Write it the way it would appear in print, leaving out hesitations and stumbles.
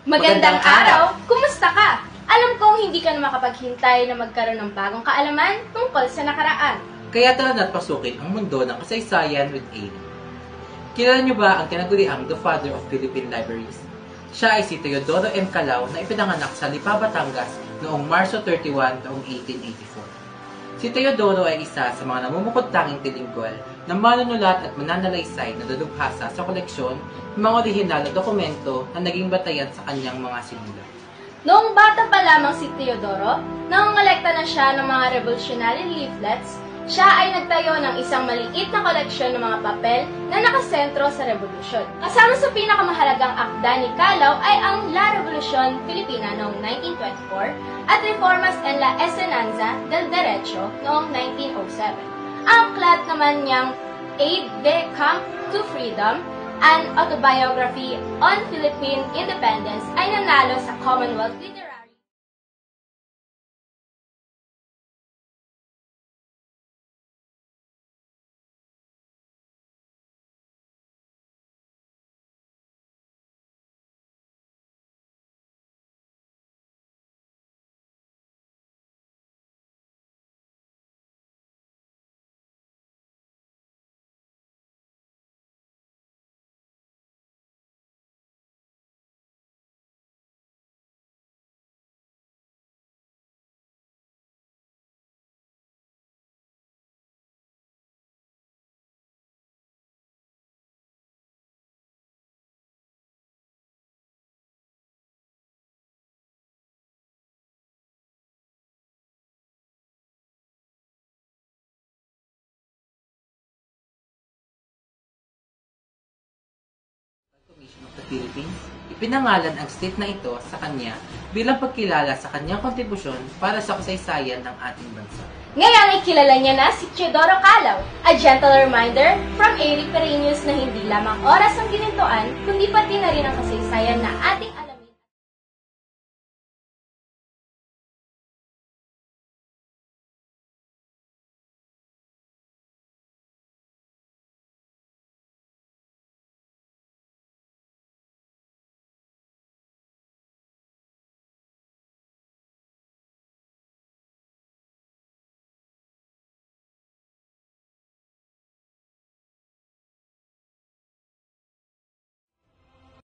Magandang araw! Kumusta ka? Alam kong hindi ka na makapaghintay na magkaroon ng bagong kaalaman tungkol sa nakaraan. Kaya tara na't pasukin ang mundo ng kasaysayan with Amy. Kilala niyo ba ang tinaguriang The Father of Philippine Libraries? Siya ay si Teodoro M. Calao na ipinanganak sa Lipa, Batangas noong Marso 31, taong 1884. Si Teodoro ay isa sa mga namumukod-tanging tilinggol na manunulat at mananalaysay na dadubhasa sa koleksyon ng mga orihinal na dokumento na naging batayan sa kanyang mga sinulat. Noong bata pa lamang si Teodoro, nangongolekta na siya ng mga revolutionary leaflets. Siya ay nagtayo ng isang maliit na koleksyon ng mga papel na nakasentro sa revolusyon. Kasama sa pinakamahalagang akda ni Calao ay ang La Revolución Filipina noong 1924 at Reformas en la Enseñanza del Derecho noong 1907. Ang aklat naman niyang Aide de Camp to Freedom, an autobiography on Philippine independence, ay nanalo sa Commonwealth Literary. Commission of the Philippines, ipinangalan ang state na ito sa kanya bilang pagkilala sa kanyang kontribusyon para sa kasaysayan ng ating bansa. Ngayon ay kilala niya na si Teodoro Calao, a gentle reminder from Eric Pereños na hindi lamang oras ang ginintuan, kundi pati na rin ang kasaysayan na ating